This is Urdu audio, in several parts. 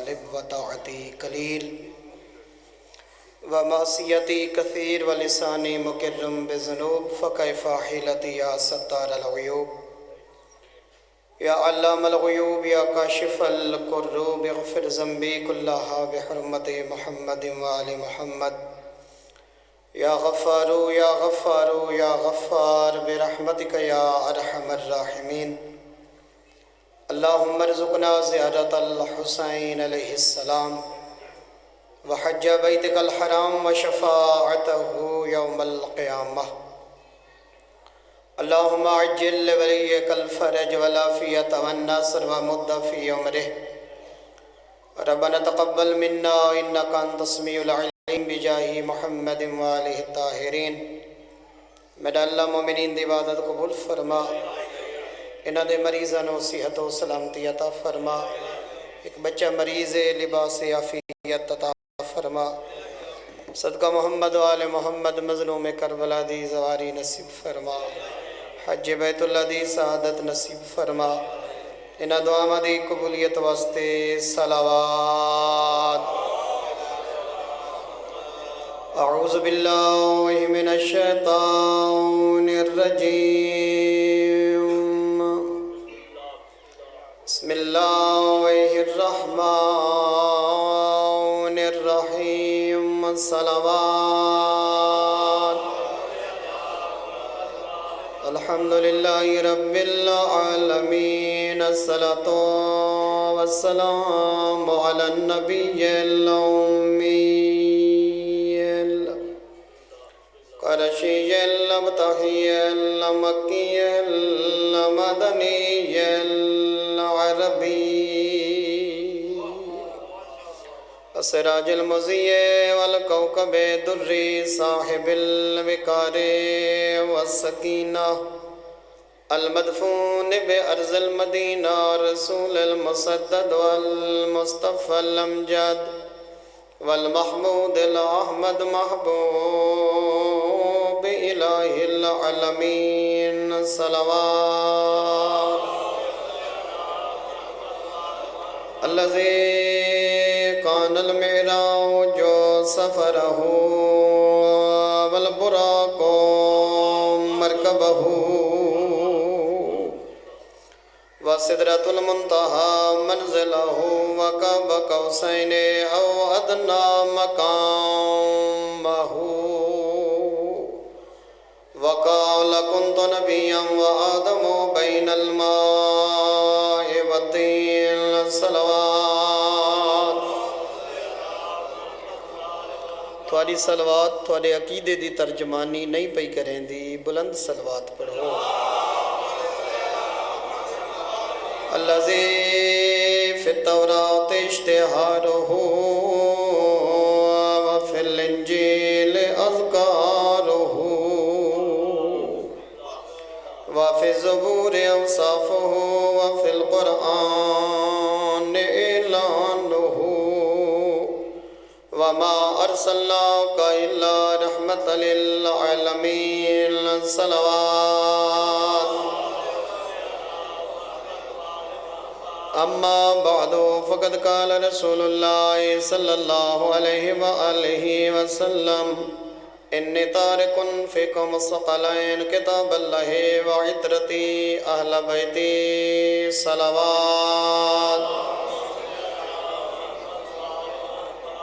غالب وطاعتی قلیل ومعصیتی کثیر ولسانی مکرم بذنوب فکیف حیلتی یا ستار العیوب یا علام الغیوب یا کاشف الکروب اغفر ذنبی کلہا بحرمت محمد وآل محمد یا غفار یا غفار یا غفار برحمتک یا ارحم الراحمین اللہم ارزقنا زیارت الحسین علیہ السلام وحج بیتک الحرام وشفاعتہ یوم القیامہ اللہم عجل لولیک الفرج والعافیت والنصر ومد فی عمرہ ربنا تقبل منا انکا انت السمیع العلیم بجاہ محمد وآلہ الطاہرین۔ میرا اللہ مومنین دی عبادت قبول فرما، انہاں دے مریضاں نو صحت و سلامتی عطا فرما، ایک بچہ مریض لباس عافیت عطا فرما، صدقہ محمد وآل محمد مظلوم کربلا دی زواری نصیب فرما، حج بیت اللہ دی سعادت نصیب فرما۔ انہاں دعا دی قبولیت واسطے صلوات۔ اعوذ باللہ من الشیطان الرجیم، بسم اللہ الرحمن الرحیم، صلوات۔ الحمدللہ رب العالمین، الصلاة والسلام علی النبی الامی قرشی المطہی المکی المدنی العربی السراج المضیء والکوکب الدری صاحب الوقار والسکینہ المدفون بأرض المدینہ رسول المسدد والمصطفى الامجد والمحمود الأحمد محبوب إله العالمين، صلوات۔ الذي كان المعراج سفره والبراق مركبه وسدرة المنتهى منزله وقاب قوسين أو أدنى مقامه وقال كنت نبيا وآدم بين الماء والطين، صلوات۔ تھوڑی صلوات تھوڑے عقیدے دی ترجمانی نہیں پئی کریں دی، بلند صلوات پڑھو۔ الذي في التوراة اشتهاره وفي الإنجيل أذكاره وفي الزبور أوصافه وفي القرآن إعلانه وما أرسلناك إلا رحمة للعالمين، صلوات۔ اما بعد فقد قال رسول اللہ صلی اللہ علیہ وآلہ وسلم انی تارک فیکم الثقلین کتاب اللہ وعطرتی اہل بیتی، صلوات۔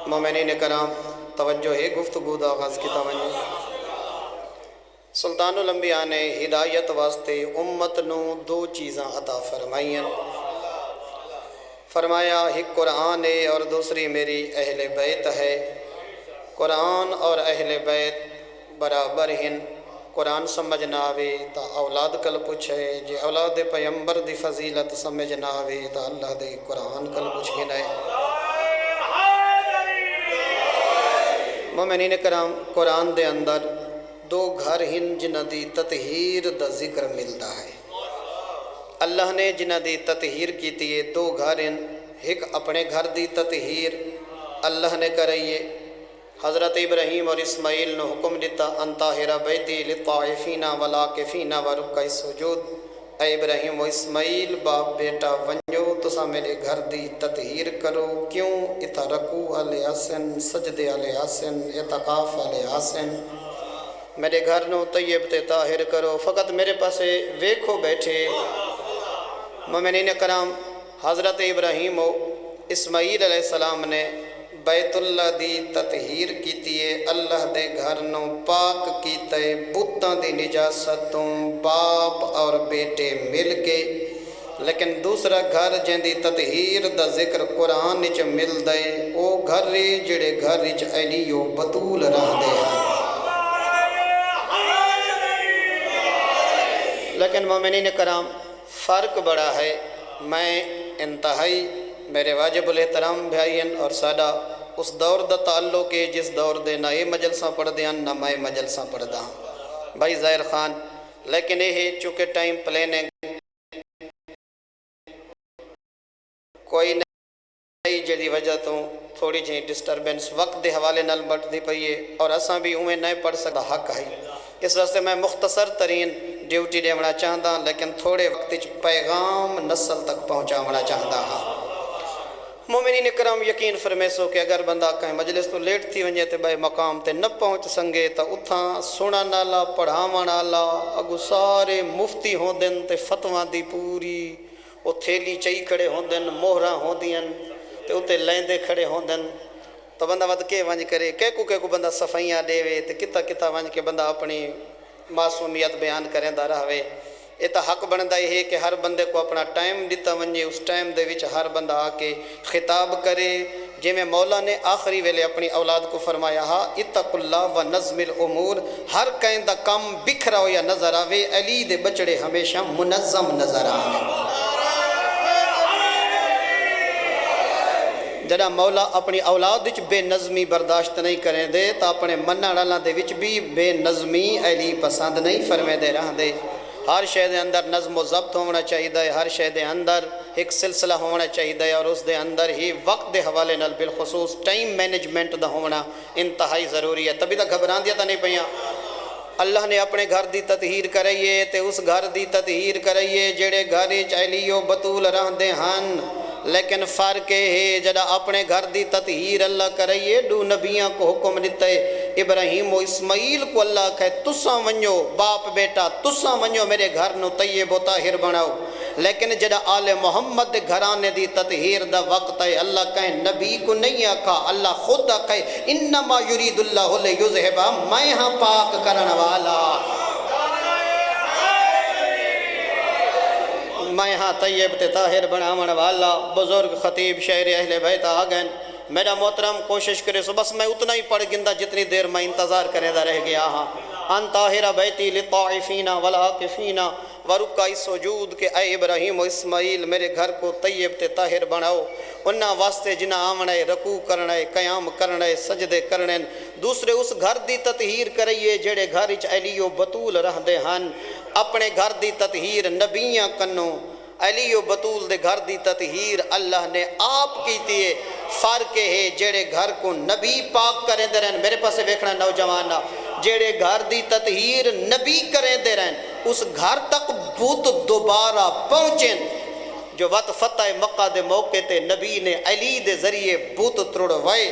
مومنین کرام، توجہ ہے، گفتگو دا آغاز کی توجہ۔ سلطان الانبیاء نے ہدایت واسطے امت نو دو چیزاں عطا فرمائیں، فرمایا ایک قرآن ہے اور دوسری میری اہل بیت ہے۔ قرآن اور اہل بیت برابر ہیں۔ قرآن سمجھنا آوے تا اولاد کل پوچھے، جے اولاد پیمبر دی فضیلت سمجھنا آوے تا اللہ دے قرآن کل پوچھ گنائے۔ مومنین کرام، قرآن دے اندر دو گھر ہیں جنہ دی تطہیر دا ذکر ملتا ہے۔ اللہ نے جنہ دی تطہیر کی تھی، دو گھر ہیں، ایک اپنے گھر دی تطہیر اللہ نے کرائیے۔ حضرت ابراہیم اور اسماعیل نے حکم دیتا انطاہرہ بیتی للطائفین والعاکفین ورکع السجود، اے ابراہیم و اسماعیل باپ بیٹا ونجو تو تسا میرے گھر دی تطہیر کرو. کیوں؟ اتھا رکوع والے آسن، سجدے والے آسن، اعتکاف والے آسن. میرے گھر نو طیب تے طاہر کرو. فقط میرے پاسے ویکھو بیٹھے. مومنین کرام، حضرت ابراہیم و اسماعیل علیہ السلام نے بیت اللہ دی تطہیر کیتی ہے، اللہ دے گھر نو پاک کیتا ہے بتاں دی نجاستوں، باپ اور بیٹے مل کے. لیکن دوسرا گھر جن دی تطہیر دا ذکر قرآن وچ ملدا ہے او گھر ہے جڑے گھر وچ علی و بطول رہندے ہیں. لیکن مومنین کرام، فرق بڑا ہے. میں انتہائی میرے واجب الاحترام بھائین اور سادہ اس دور دا تعلق ہے جس دور دے نہ یہ مجلساں پڑھ دیاں نہ میں مجلساں پڑھ دا ہوں بھائی ظاہر خان. لیکن یہ چونکہ ٹائم پلاننگ کوئی نہیں جڑی وجہ تو تھوڑی جی ڈسٹربنس وقت دے حوالے نال بٹ دی پئی ہے اور اساں بھی اویں نہیں پڑھ سکتا حق ہے. اس واسطے میں مختصر ترین ڈیوٹی دیونا چاہتا لیکن تھوڑے وقت پیغام نسل تک پہنچاونا چاہتا ہاں. مومنین کرام، یقین فرمیسو کہ اگر بندہ کہیں مجلس تو لیٹ تھی ونجے تے بے مقام تے نہ پہنچ سنگے تا اتھاں سونا نالا پڑھاوان آلا اگو سارے مفتی ہوں دن تے فتوہ دی پوری وہ تھیلی چاہی کھڑے ہوں دن، مہرہ ہوں دین تے اتے لیندے کھڑے ہوں دن. تو بندہ ود کے ونج کرے کیکو بندہ صفائیاں دے وے تے کتا ونج کے بندہ اپنی معصومیت بیان کریں دا رہوے. یہ تو حق بنتا ہے کہ ہر بندے کو اپنا ٹائم دیتا ونجے، اس ٹائم دے وچ ہر بندہ آ کے خطاب کرے. جی میں مولا نے آخری ویلے اپنی اولاد کو فرمایا ہا اتقوا اللہ و نظم الامور، ہر کہیں دا کام بکھرا ہو یا نظر آوے علی دے بچڑے ہمیشہ منظم نظر آوے. جڑا مولا اپنی اولاد وچ بے نظمی برداشت نہیں کریں دے تو اپنے منع والا دے وچ بھی بے نظمی علی پسند نہیں فرمے دے رہا دے. ہر شے دے اندر نظم و ضبط ہونا چاہیے، ہر شے دے اندر ایک سلسلہ ہونا چاہیے اور اس دے اندر ہی وقت دے حوالے نال بالخصوص ٹائم مینجمنٹ دا ہونا انتہائی ضروری ہے. تبھی تو گھبران دیا تو نہیں پئیاں. اللہ نے اپنے گھر دی تطہیر کرائیے تے اس گھر دی تطہیر کرائیے جڑے گھر وچ علی و بطول رہندے ہن. لیکن فرق ہے جڑا اپنے گھر دی تطہیر اللہ کرائیے دو نبیاں کو حکم دیتا ہے. ابراہیم و اسماعیل کو اللہ کہے تساں ونجو باپ بیٹا تساں ونجو میرے گھر نو طیب و طاہر بناؤ. لیکن جڑا آل محمد گھرانے دی تطہیر دا وقت ہے اللہ کہے نبی کو نہیں آکھا، اللہ خود کہے انما یرید اللہ لیذہب، میں ہاں پاک کرن والا، میں ہاں طیب تے طاہر بناون والا. بزرگ خطیب شاعر اہل بیت آ گئے. میرا محترم کوشش کرے سو بس میں اتنا ہی پڑھ گندا جتنی دیر میں انتظار کرے دا رہ گیا ہاں. ان طاہر بیتی للطائفین والعاکفین ورکع السجود کہ اے ابراہیم و اسماعیل میرے گھر کو طیب تے طاہر بناؤ. انہاں واسطے جنہ آمنا ہے رکوع کرنا ہے، قیام کرنا ہے، سجدے کرنے. دوسرے اس گھر دی تطہیر کرائیے جڑے گھر وچ علی و بطول رہندے ہن. اپنے گھر دی تطہیر نبیاں کنوں علی و بطول دے گھر دی تطہیر اللہ نے آپ کیتی ہے. فرق ہے جڑے گھر کو نبی پاک کریں دے رہن. میرے پاس ویکھنا نوجوانہ جڑے گھر دی تطہیر نبی کریں دے رہن اس گھر تک بت دوبارہ پہنچیں. جو وقت فتح مکہ دے موقع تے نبی نے علی دے ذریعے بت تروڑوائے.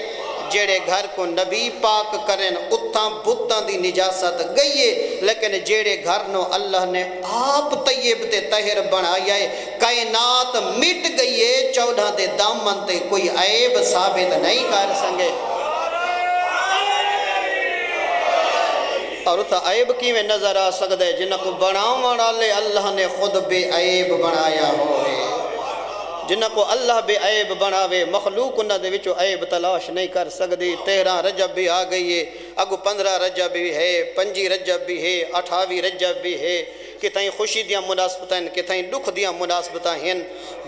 جڑے گھر کو نبی پاک کریں اتھاں بتاں دی نجاست گئیے. لیکن جڑے گھر نو اللہ نے آپ طیب تے طاہر بنایا ہے کائنات مٹ گئیے 14 دے دامن تے کوئی عیب ثابت نہیں کر سنگے. اور اتھا عیب کی میں نظر آ سکتا ہے جنہ کو بناؤں والے اللہ نے خود بے عیب بنایا ہوئے. جنہ کو اللہ بے عیب بناوے مخلوق انہ دے وچو عیب تلاش نہیں کر سکتی. 13 رجب بھی آ گئی ہے، اگو 15 رجب بھی ہے، 25 رجب بھی ہے، 28 رجب بھی ہے. کتائیں خوشی دیاں مناسبتیں کتائیں دکھ دیاں مناسبتیں ہیں.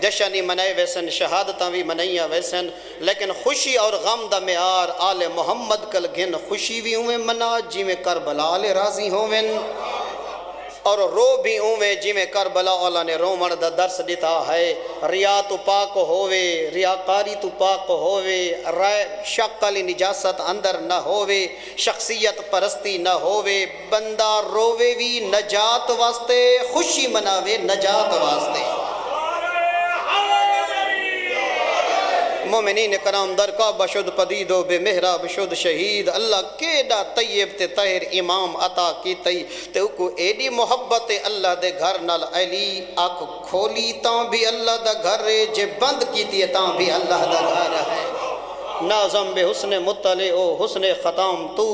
جشنی منائے ویسن، شہادتاں بھی منائیاں ویسن. لیکن خوشی اور غم دا معیار آل محمد کل گھن خوشی بھی ہوئے منا جی میں کربلا لے راضی ہوئے اور رو بھی اوے جی میں کربلا اللہ نے رومن دا درس دیتا ہے. ریا تو پاک ہووے، ریاکاری تو پاک ہووے، شک علی نجاست اندر نہ ہووے، شخصیت پرستی نہ ہووے. بندہ رووے بھی نجات واسطے، خوشی مناوے نجات واسطے. المومنین کرام در کعبہ شد پدید و بے محراب شد شہید اللہ کیڈا طیب تے طاہر امام عطا کی تی تے کو ایڈی محبت اللہ دے گھر نال علی آنکھ کھولی تاں بھی اللہ دا گھر ہے جے بند کیتی تاں بھی اللہ دا گھر ہے ناظم بے حسن مطلع او حسن ختام تو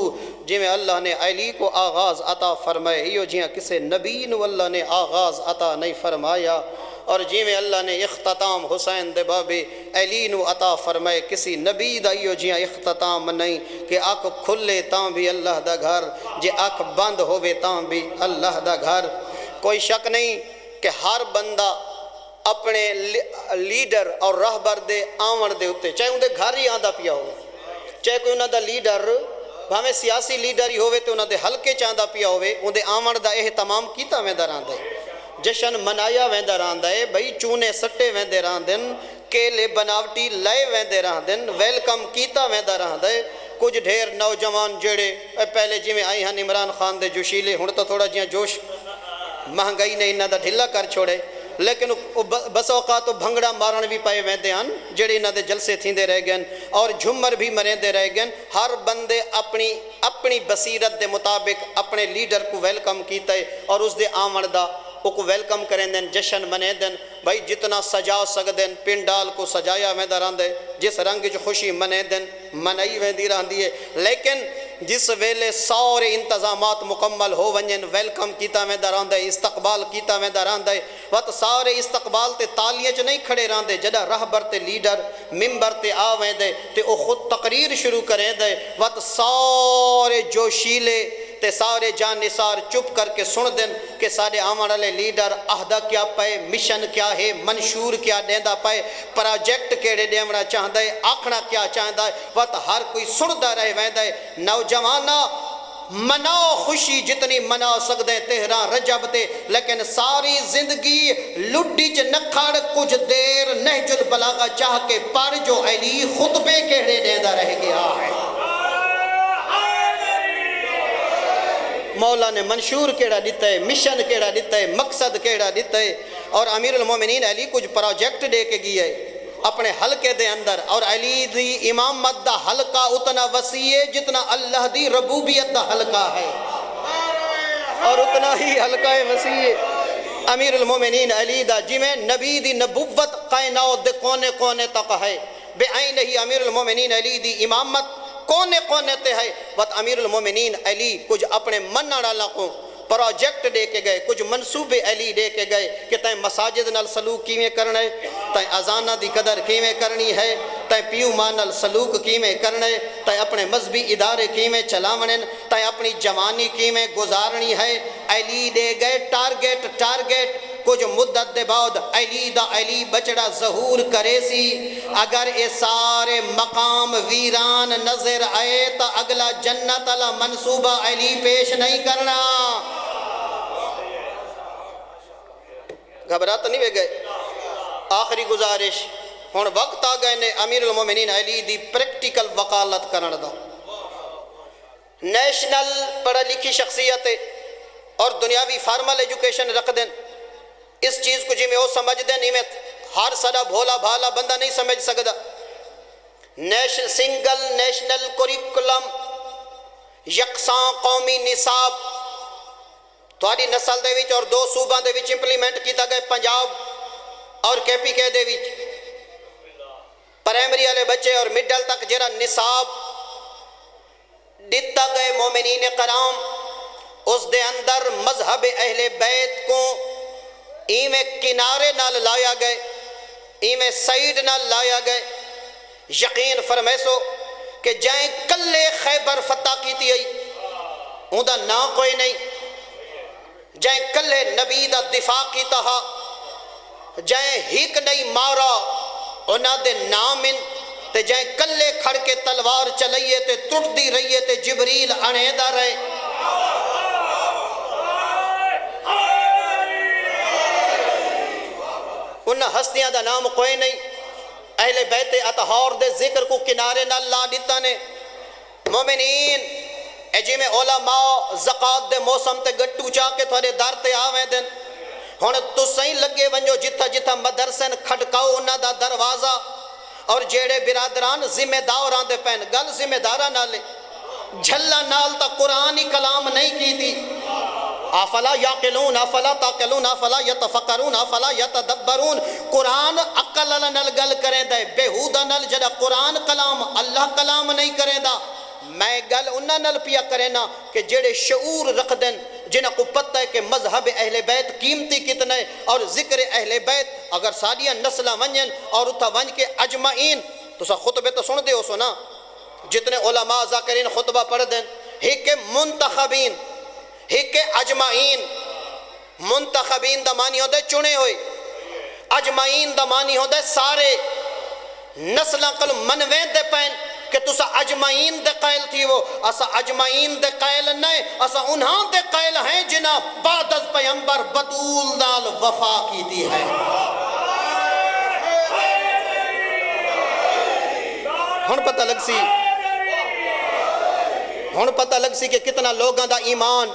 جی میں اللہ نے علی کو آغاز عطا فرمائے یہ جیاں کسے نبی نو اللہ نے آغاز عطا نہیں فرمایا اور جی میں اللہ نے اختتام حسین دے بابے علی نو عطا فرمائے کسی نبی دا یہ جیاں اختتام نہیں کہ آنکھ کھلے تاں بھی اللہ دا گھر جے آنکھ بند ہوئے تاں بھی اللہ دا گھر کوئی شک نہیں کہ ہر بندہ اپنے لیڈر اور رہبر دے آمن دے ہوتے چاہے ان دے گھر ہی آندہ پیا ہو چاہے کوئی انہاں دا لیڈر بھامے سیاسی لیڈر ہی ہوئے تو انہاں دے حلقے چاندہ پیا ہوئے ان دے آمن دا اہتمام کیتا میں در آندہ ہے جشن منایا ویندہ راندہ ہے بھئی چونے سٹے ویندے راندن کیلے بناوٹی لائے ویندے راندن ویلکم کیتا ویندہ راندہ ہے کچھ ڈھیر نوجوان جڑے پہلے جی میں آئی ہن عمران خان دے جوشیلے ہن تو تھوڑا جیاں جوش مہنگائی نے انہاں دا ڈھلا کر چھوڑے لیکن بس اوقات بھنگڑا مارن بھی پائے ویندے ہیں جڑے انہاں دے جلسے تھیندے رہ گئے اور جھمر بھی مریندے رہ گئے ہر بندے اپنی بصیرت دے مطابق اپنے لیڈر کو ویلکم کیتا ہے اور اس دے آمن دا وہ کو ویلکم کریں دیں جشن منے دیں بھائی جتنا سجا سکدیں پنڈال کو سجایا ویندہ راندے جس رنگ جو خوشی منے دیں منائی ویندی راندی ہے لیکن جس ویلے سارے انتظامات مکمل ہو ونجن ویلکم کیتا ویندہ راندے استقبال کیتا ویندہ راندے وقت سارے استقبال تے تالیاں چ نہیں کھڑے راندے جڑا رہبر تے لیڈر ممبر تے آ ویندے تے او خود تقریر شروع کریں دے وقت سارے جوشیلے تے سارے جان نثار چپ کر کے سن دیں کہ سارے آمن والے لیڈر عہدہ کیا پائے مشن کیا ہے منشور کیا دیندہ پائے پروجیکٹ کیڑے دیمنا چاہتا ہے آکھنا کیا چاہتا ہے وقت ہر کوئی سندا رہے ویندہ ہے نوجوانہ مناؤ خوشی جتنی منا سکدے تہران رجب تے لیکن ساری زندگی لڈی چ نکھڑ کچھ دیر نہج البلاغہ چاہ کے پر جو علی خطبے کیڑے دیندہ رہ گیا ہے مولا نے منشور کیڑا دیتا ہے مشن کیڑا دیتا ہے مقصد کیڑا دیتا ہے اور امیر المومنین علی کچھ پروجیکٹ دے کے گیا ہے اپنے حلقے دے اندر اور علی دی امامت دا حلقہ اتنا وسیع ہے جتنا اللہ دی ربوبیت دا حلقہ ہے اور اتنا ہی حلقہ وسیع ہے امیر المومنین علی دا جی میں نبی دی نبوت کائنات دے کونے کونے تک ہے بے عین ہی امیر المومنین علی دی امامت کونے کونے تے ہے وقت امیر المومنین علی کچھ اپنے منع ڈالا کو پروجیکٹ دے کے گئے کچھ منصوبے علی دے کے گئے کہ تائیں مساجد نال سلوک کیویں کرنا ہے تائیں اذانہ دی قدر کیویں کرنی ہے تائیں پیو ماں نال سلوک کیویں کرنا ہے تائیں اپنے مذہبی ادارے کیویں چلاونے تائیں اپنی جوانی کیویں گزارنی ہے علی دے گئے ٹارگیٹ کچھ مدت دے بعد علی دا علی بچڑا ظہور کرے سی اگر اے سارے مقام ویران نظر آئے تا اگلا جنت اللہ منصوبہ علی پیش نہیں کرنا گھبرات نہیں بے گئے آخری گزارش ہون وقت آ گئے نے امیر المومنین علی دی پریکٹیکل وکالت کرن دا نیشنل پڑھا لکھی شخصیت اور دنیاوی فارمل ایجوکیشن رکھ دیں اس چیز کو جی میں وہ سمجھ دیں نہیں میں ہر سڑا بھولا بھالا بندہ نہیں سمجھ سکتا سنگل نیشنل کوریکولم یکساں قومی نصاب تھوڑی نسل دے وچ اور دو صوبہ دے وچ امپلیمنٹ کیتا گئے پنجاب اور کے پی کے دے وچ پرائمری والے بچے اور مڈل تک جرا نصاب دیتا گئے مومنین کرام اس دے اندر مذہب اہل بیت کو ایمیں کنارے نال لایا گئے ایمیں سائیڈ نال لایا گئے یقین فرمیسو کہ جائیں کلے خیبر فتح کیتی آئی اندھا نا کوئی نہیں جائیں کلے نبی دا دفاع کیتا ہا جائیں ہیک نہیں مارا انہا دے نامن تے جائیں کلے کھڑ کے تلوار چلائیے تے ٹوٹ دی رہیے تے جبریل انیدہ رہے انہا ہستیاں دا نام کوئی نہیں اہل بیت اطہار دے ذکر کو کنارے نہ لا دیتا نے مومنین اجی میں علماء زکاة دے موسم تے گٹو چاہ کے تھوڑے دار تے آویں دن ہون تو صحیح لگے ونجو جتھا جتھا مدرسن کھڑکاؤ انہا دا دروازہ اور جیڑے برادران ذمہ دار آندے پین گل ذمہ دارہ نالے جھلا نال تا قرآن ہی کلام نہیں کی تھی افلا یاقلون افلا تاقلون افلا یتفکرون افلا یتدبرون قرآن عقل نال گل کریں دے بےہودہ نال جڑا قرآن کلام اللہ کلام نہیں کریں دا میں گل انہاں نال پیا کریں نا کہ جڑے شعور رکھ دیں جنہاں کو پتہ ہے کہ مذہب اہل بیت قیمتی کتنا ہے اور ذکر اہل بیت اگر سالیاں نسلہ ونجن اور اتھا ونج کے اجمعین تو سا خطبے تو سن دے ہو سنا جتنے علماء ذاکرین خطبہ پڑھ دیں ہی منتخبین ہی اجمعین منتخبین دا معنی ہوتا ہے چنے ہوئے اجمعین دا معنی ہوتا ہے سارے نسلہ کل منوین دے پین کہ تسا اجمعین دے قائل تھی وہ اسا اجمعین دے قائل نہیں اسا انہاں دے قائل ہیں جنہ بعد از پیغمبر بطول نال وفا کی تھی ہے ہن پتہ لگ سی کہ کتنا لوگاں دا ایمان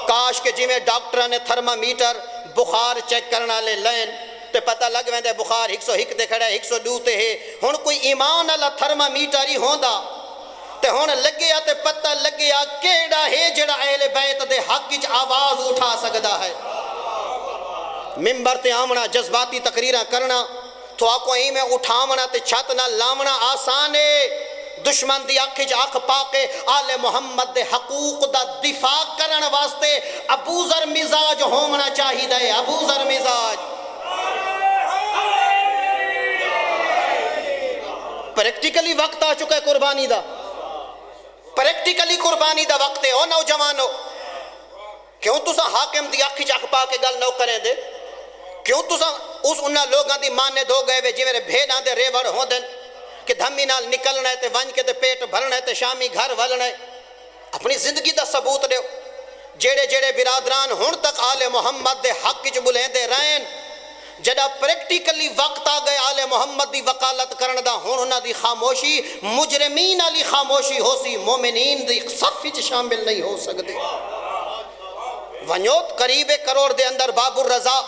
کاش کہ جی میں ڈاکٹرہ نے تھرمامیٹر بخار چیک کرنا لے لین تے پتہ لگ ویندے بخار 101 دے کھڑا ہے 102 تے ہے ہن کوئی ایمان اللہ تھرمامیٹر ہی ہوندا تے ہن لگیا تے پتہ لگیا کیڑا ہے جڑا اہل بیت دے حق وچ آواز اٹھا سکدا ہے ممبر تے آمنا جذباتی تقریراں کرنا تو آکو این میں اٹھامنا تے چھت نہ لامنا آسان ہے دشمن دی آنکھ آنکھ پاکے آل محمد دے حقوق دا دفاع کرن واسطے ابو ذر مزاج ہومنا چاہی دے ابو ذر مزاج پریکٹیکلی وقت آ چکا ہے قربانی دا پریکٹیکلی قربانی دا وقت ہے او نوجوانو کیوں تسا حاکم دی آنکھ آنکھ پاکے گل نو کریں دے کیوں تسا اس انہاں لوگاں دی مانے دو گئے وے جی میرے بھیڑاں دے ریوڑ ہوں دن کہ دھمی نال نکلنا ہے تے ونج کے تے پیٹ بھرنا ہے تے شامی گھر والنا ہے اپنی زندگی دا ثبوت دیو جیڑے جیڑے برادران ہن تک آل محمد دے حق وچ بلیندے رہن جڑا پریکٹیکلی وقت آ گئے آل محمد دی وکالت کرن دا ہن انہاں دی خاموشی مجرمین علی خاموشی ہو سی مومنین دی صف وچ شامل نہیں ہو سکدے ونیوت قریب کروڑ دے اندر باب الرضا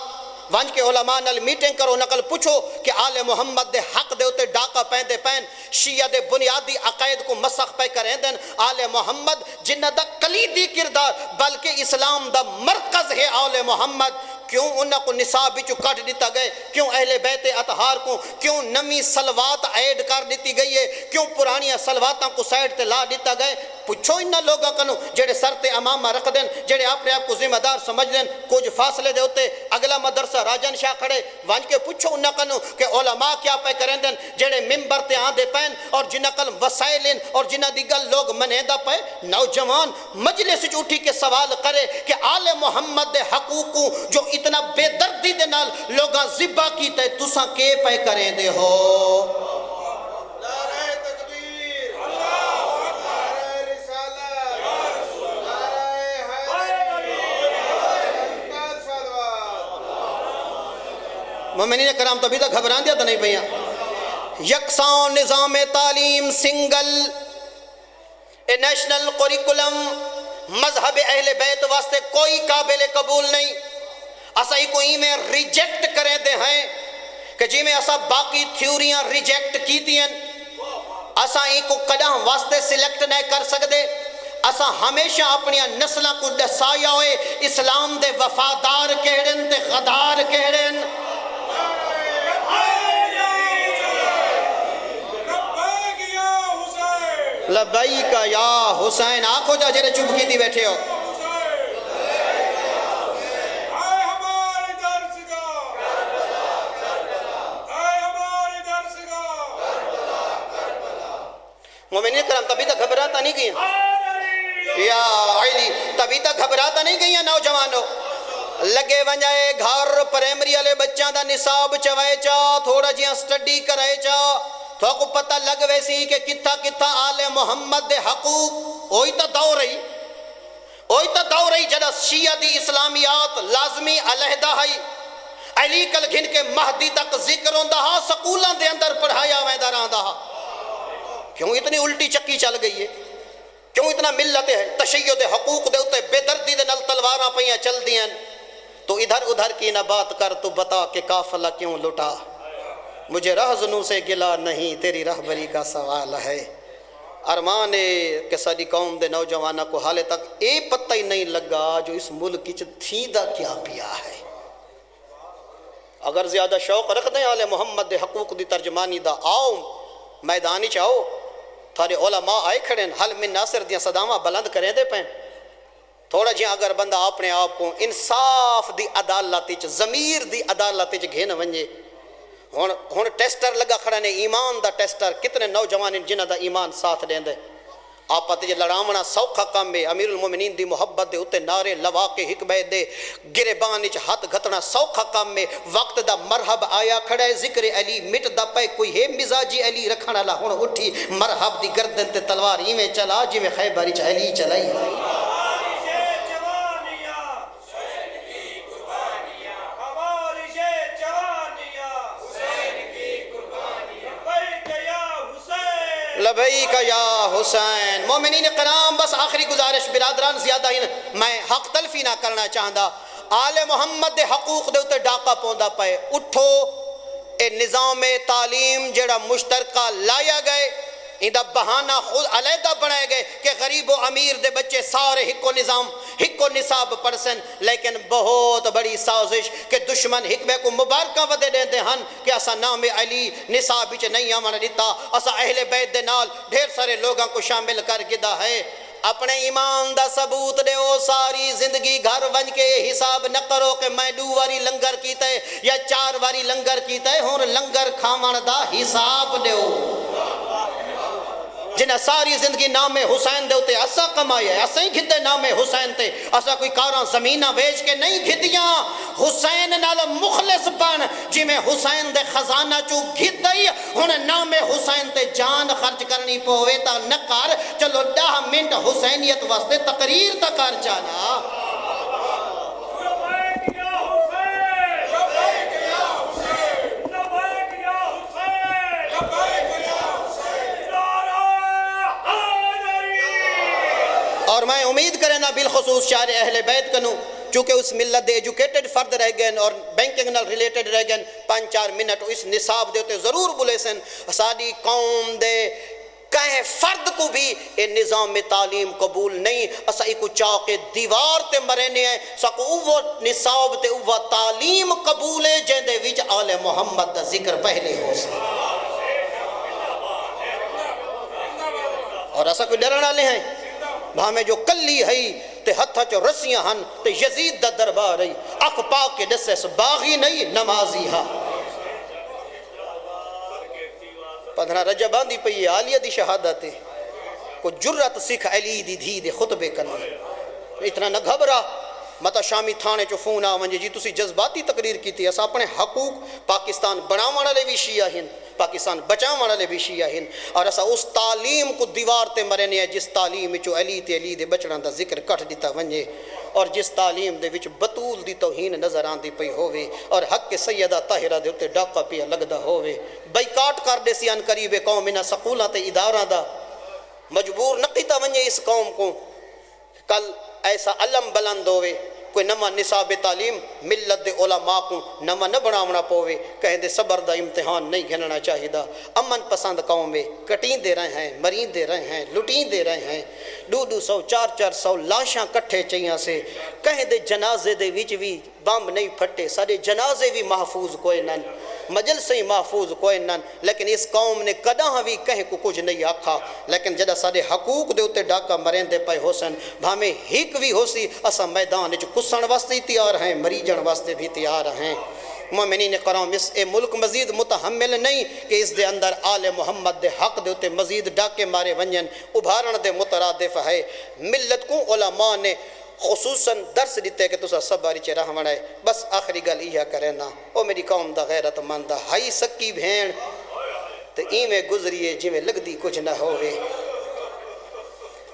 ونج کے علماء نال میٹنگ کرو نقل پوچھو کہ آل محمد دے حق دے ہوتے ڈاکہ پہندے پہن شیعہ دے بنیادی عقائد کو مسخ پہ کریں دن آل محمد جنہ دا کلیدی کردار بلکہ اسلام دا مرکز ہے آل محمد کیوں انہوں کو نصاب بچو کٹ دیتا گئے کیوں اہل بیت اطہار کو کیوں نمی سلوات ایڈ کر دیتی گئی ہے کیوں پرانی سلواتاں کو سائڈ تے لا دیتا گئے پوچھو انہا لوگاں کنو جڑے سر تے امامہ رکھ دیں جڑے اپنے آپ کو ذمہ دار سمجھ دیں کچھ فاصلے دے ہوتے اگلا مدرسہ راجن شاہ کھڑے وانج کے پوچھو انہا کنو کہ علماء کیا پہ کریں دیں جڑے ممبر تے آن دے پین اور جنہ کل وسائلین اور جنہ دیگل لوگ منیدہ پہ نوجوان مجلس اٹھی کے سوال کرے کہ آل محمد دے حقوقوں جو اتنا بے دردی دے نال لوگاں ذبح کی تے تساں کے پہ کریں دے ہو مومنین کرام تو ابھی تک گھبران دیا تو نہیں پہیا یکساں نظام تعلیم سنگل نیشنل کوریکولم مذہب اہل بیت واسطے کوئی قابل قبول نہیں اسا ہی کوئی میں ریجیکٹ کریں دے ہیں کہ جی میں اسا باقی تھیوریاں ریجیکٹ کی دیں اسا ہی کو قدہ واسطے سلیکٹ نہیں کر سکتے اسا ہمیشہ اپنی نسلہ کو دسایا ہوئے اسلام دے وفادار کہڑن تے غدار کہڑن لبیک یا حسین آنکھو جا جرے چپ کی تھی بیٹھے ہو مومنین کرام تبھی تک گھبراتا نہیں گئی یا علی تبھی تک گھبراتا نہیں گئی نوجوانوں لگے ونجائے گھر پریمری والے بچوں دا نصاب چوائے چا تھوڑا جیاں سٹڈی کرائے چا تو کو پتہ لگ ویسی کہ کتھا کتھا آل محمد دے حقوق اوہی تا دور رہی جدا شیعہ دی اسلامیات لازمی علیحدہ ہے علی کل گھن کے مہدی تک ذکر ہوندہ ہا سکولان دے اندر پڑھایا ویدہ راندہ ہا کیوں اتنی الٹی چکی چل گئی ہے کیوں اتنا ملت ہے تشیع دے حقوق دے ہوتے بے دردی دے نل تلواراں پہیاں چل دیں تو ادھر ادھر کی نہ بات کر تو بتا کہ قافلہ کیوں لٹا مجھے رہزنوں سے گلا نہیں، تیری رہبری کا سوال ہے۔ ارمان ہے کہ ساری قوم دے نوجوانہ کو حالے تک اے پتہ ہی نہیں لگا جو اس ملک چ تھیندا کیا پیا ہے۔ اگر زیادہ شوق رکھ دیں آل محمد دے حقوق دی ترجمانی دا، آؤ میدانی چاہو، تھارے علماء آئے کھڑے ہیں، حل من ناصر دیاں صداواں بلند کریں دے پیں۔ تھوڑا جہاں اگر بندہ اپنے آپ کو انصاف دی عدالت وچ، ضمیر دی عدالت وچ گھن ونجے، ہن ٹیسٹر لگا کھڑا نے، ایمان دا ٹیسٹر، کتنے نوجوان جنہ دا ایمان ساتھ دیندے۔ آپ تے لڑاونا سوکھا کام ہے، امیر المومنین دی محبت دے اتے نعرے لوا کے حکمے دے گریبان وچ ہاتھ گھتنا سوکھا کام ہے۔ وقت دا مرحب آیا کھڑا ہے، ذکر علی مٹ دا پے، کوئی ہے مزاجی علی رکھن والا، ہن اٹھی مرحب دی گردن تے تلوار ایویں چلا جویں خیبر وچ علی چلائی ہے۔ لبیک یا حسین۔ مومنین کرام، بس آخری گزارش برادران، زیادہ ہی میں حق تلفی نہ کرنا چاہتا، آل محمد دے حقوق دے اتے ڈاکہ پوندا پائے، اٹھو اے نظام تعلیم جڑا مشترکہ لایا گئے، اندہ بہانہ خود علیحدہ بنائے گئے کہ غریب و امیر دے بچے سارے ہکو نظام ہکو نصاب پڑھسن، لیکن بہت بڑی سازش کہ دشمن حکمے کو مبارکہ ودے دیندے ہن کہ اسا نام علی نصاب وچ نہیں آمن دیتا، اسا اہل بیت دے نال ڈھیر سارے لوگاں کو شامل کر گدا ہے۔ اپنے ایمان دا ثبوت دے، او ساری زندگی گھر ونج کے حساب نہ کرو کہ میں 2 واری لنگر کیتا ہے یا 4 واری لنگر کیتا ہے، ہن لنگر کھاون دا حساب دیو۔ جنہ ساری زندگی نام حسین دے ہوتے اسا کمایا ہے، اسا ہی گھدے نام حسین تے، اسا کوئی کاراں زمینہ بیچ کے نہیں گھدیاں، حسین نال مخلص بن، جی میں حسین دے خزانہ چو گھدائی، ہن نام حسین تے جان خرچ کرنی پوے تا نہ کر، چلو 10 منٹ حسینیت واسطے تقریر تا کر جانا۔ اور میں امید کریں نا بالخصوص شاعر اہل بیت کنوں، چونکہ اس ملت دے ایجوکیٹڈ فرد رہ گئے اور بینکنگ نال ریلیٹڈ رہ گئے، 5-4 منٹ اس نصاب دے ہوتے ضرور بولے سن۔ ساری قوم دے کہیں فرد کو بھی یہ نظام تعلیم قبول نہیں، اسا ایک چاق دیوار تے مرنے ہیں، ساکو اوہ نصاب تے اوہ تعلیم قبول ہے جہندے وچ آل محمد دا ذکر پہلے ہو سکے۔ اور اسا کوئی ڈرن والے ہیں بھامے جو کلی ہے تے ہتھا چو رسیاں ہن تے یزید دا دربار ہے، اکھ پاک کے دسس باغی نہیں نمازی ہاں۔ 15 رجب آندی پئی عالیہ دی شہادت ہے، کو جرت سکھ علی دی دھی دے خطبے کرنا، اتنا نہ گھبرا متا شامی تھانے چو فون آ ونجے جی تسی جذباتی تقریر کی تھی، اسا اپنے حقوق پاکستان بناون والے بھی شیعہ ہیں، پاکستان بچاون والے بھی شیعہ ہیں، اور اسا اس تعلیم کو دیوار تے مرنے ہیں جس تعلیم چو علی تے علی دے بچڑاں دا ذکر کٹ دیتا ونجے، اور جس تعلیم دے وچ بطول دی توہین نظر آندی پئی ہووے، اور حق کے سیدہ طاہرہ دے اتے ڈاکہ پیا لگدا ہووے، بائیکاٹ کر دے سی ان قریب قوم انہاں سکولاں تے اداراں دا، مجبور نہ کیتا ونجے اس قوم کو کل ایسا علم بلند ہوئے، کوئی نما نصاب تعلیم ملت دے علماء کو نما نہ بناونا پوے، کہیں دے صبر دا امتحان نہیں گھننا چاہیے دا۔ امن پسند قوم میں کٹین دے رہے ہیں، مرین دے رہے ہیں، لٹین دے رہے ہیں، 200 400 لاشاں کٹھے چاہیے سے، کہیں دے جنازے دے وچ بھی بم نہیں پھٹے، سارے جنازے بھی محفوظ کوئی نن، مجلس ہی محفوظ کوئی نن، لیکن اس قوم نے کداں بھی کہیں کو کچھ نہیں آکھا، لیکن جدہ سارے حقوق دے اتے ڈاکہ مرین دے پائے حسن، بھامے ہک بھی ہو سی، اسا میدان جو کسن واسطے تیار ہیں، مریجن واسطے بھی تیار ہیں۔ مومنین کرام، اس اے ملک مزید متحمل نہیں کہ اس دے اندر آل محمد دے حق دے اتے مزید ڈاکے مارے ونجن، ابھارن دے مترادف ہے۔ ملت کو علماء نے خصوصاً درس دیتے کہ تسا سب باری چے رہونا ہے، بس آخری گل یہ کرے نا، او میری قوم دا غیرت مند ہائی سکی بھین تے ایویں گزریے جی میں لگ دی کچھ نہ ہوئے۔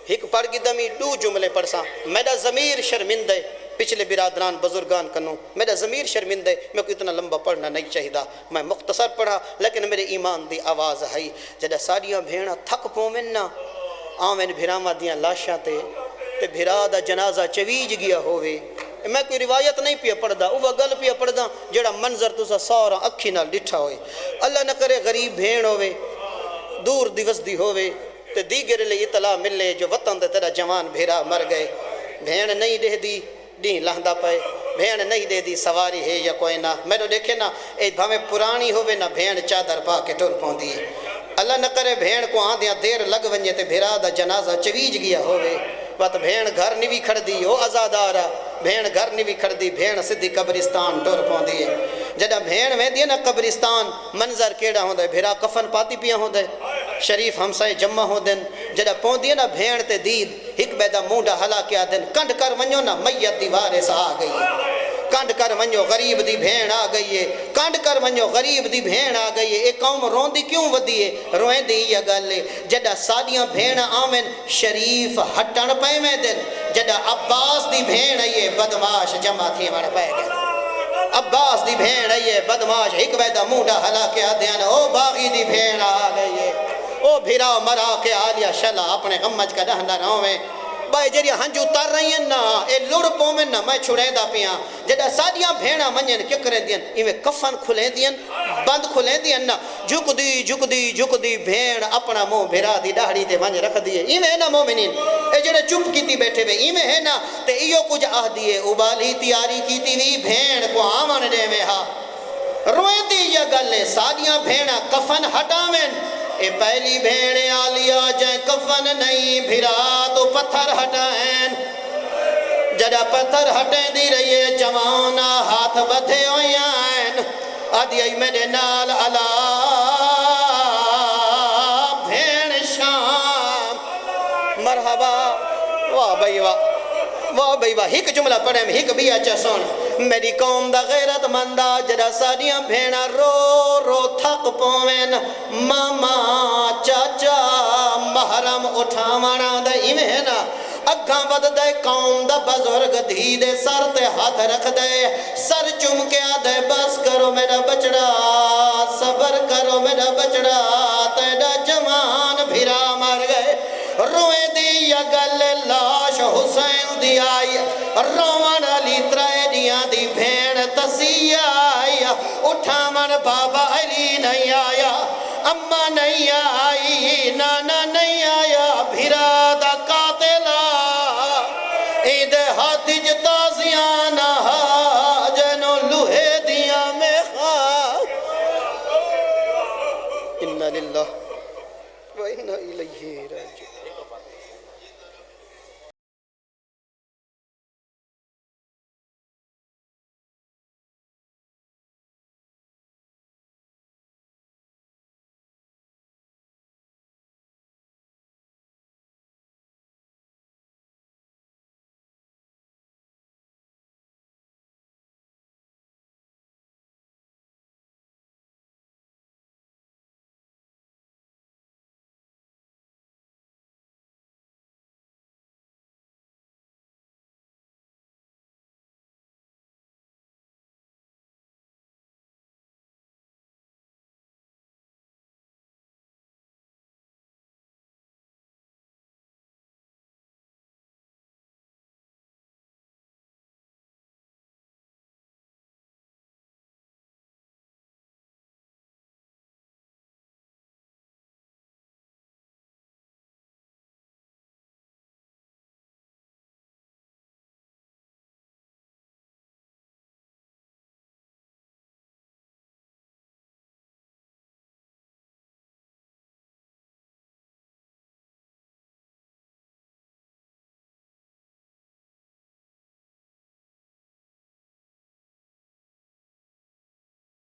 ایک پڑھ گی دمی 2 جملے پڑھساں، میرا ضمیر شرمندہ، پچھلے برادران بزرگان کنوں میرا ضمیر شرمندہ، میں کوئی اتنا لمبا پڑھنا نہیں چاہیدہ، میں مختصر پڑھا لیکن میرے ایمان دی آواز ہے۔ جدہ ساریاں بھیڑاں تھک پومن نا، آمین بھیراما دیاں لاشاں تے بھیرا دا جنازہ چویج گیا ہوئے، میں کوئی روایت نہیں پیا پڑھدا، وہ گل پیا پڑھدا جڑا منظر تسا سورا اکھی نال ڈٹھا ہوئے۔ اللہ نہ کرے غریب بھیڑ ہوئے، دور دیوس دی ہوئے تے دیگر لئی اطلاع ملے جو وطن دے تیرا جوان بھیرا مر گئے، بھیڑ نہیں دے دی ڈیں لہندا پئے، بھیڑ نہیں دے دی سواری ہے یا کوئی نہ، میں نے دیکھے نا اے بھامے پرانی ہوئے نہ بھیڑ چادر پا کے ٹر پوندی ہے۔ اللہ نہ کرے بھیڑ کو آندیاں دیر لگ ونجے تے بھیرا دا جنازہ چویج گیا ہوئے، بات بھیڑ گھر نہیں بھی کھڑ دی او ازادارا، بھیڑ گھر نہیں بھی کھڑ دی، بھیڑ سدھی قبرستان ٹر پوندی ہے۔ جڑا بھیڑ ویندی ہے نا قبرستان منظر کیڑا ہوندا ہے، بھیرا کفن پاتی پیا ہوندا ہے، شریف ہمسائے جمع ہوندن، جڑا پوندی ہے نا بھیڑ تے دید ہک بیدا مونڈا ہلا کے آدن کنڈ کر ونجو نا میت دی وارث آ گئی ہے، کنڈ کر ونجو غریب دی بھیڑ آ گئی ہے، کنڈ کر ونجو غریب دی بھیڑ آ گئی ہے۔ اے قوم روندی کیوں ودی ہے؟ روئیں دی یہ گل ہے جڑا ساڈیاں بھیڑ آویں شریف ہٹن پے ویندن، جڑا عباس دی بھیڑ ہے بدماش جمع تھی وڑ پے گئے، عباس دی بھیڑ ہے بدماش ہک بیدا مونڈا ہلا کے آدھیاں او باغی دی بھیڑ آ گئی ہے، او بھیرا مرا کے آلیا شلا اپنے غمج کا ڈہندا رویں بھائی جڑی ہنجو تر رہی ہیں نا اے لڑ پومن نا میں چھڑیں دا پیاں جڑا ساڈیاں بھیڑاں منجن کیا کریں دیاں ایویں کفن کھلیں دیاں بند کھلیں دیاں نا جھک دی بھیڑ اپنا منہ بھیرا دی ڈاڑھی تے ونج رکھ دیے ایویں ہے نا مومنین اے جڑے چپ کیتی بیٹھے وے ایویں ہے نا تے ایو کچھ آہ دیے ابالی تیاری کیتی وی بھیڑ کو آمن دے میں ہا روئیں دی یہ گلے ساڈیاں بھیڑاں کفن ہٹاویں اے پہلی بھیڑ آلیا جائیں کفن نہیں بھرا تو پتھر ہٹائیں جڑا پتھر ہٹیں دی رہیے جوانا ہاتھ بدھے ہوئیں آدھی ای میرے نال علا بھیڑ شام مرحبا واہ بھائی واہ بھائی واہ ہک جملہ پڑھیں ہک بھی اچھا سن میری قوم دا غیرت مندہ جڑا ساڑیاں بھیڑا رو تھک پوین ماما چاچا محرم اٹھاوانا دے ایویں ہے نا اگھاں ود دے قوم دا بزرگ دھی دے سر تے ہاتھ رکھ دے سر چم کے آدھے بس کرو میرا بچڑا صبر کرو میرا بچڑا تیرا جوان بھیرا مر گئے روئے دی یا گل لاش حسین دی آئی روان علی ترائے دیاں دی بھین تسی آئی اٹھامن بابا علی نہیں آیا اممہ نہیں آئی نانا نہیں آیا بھیرا دا قاتلہ عید ہاتھی جتازیانا جنو لوہے دیاں میں خواہ اِنَّا لِلَّهِ وَإِنَّا إِلَيْهِ راجعون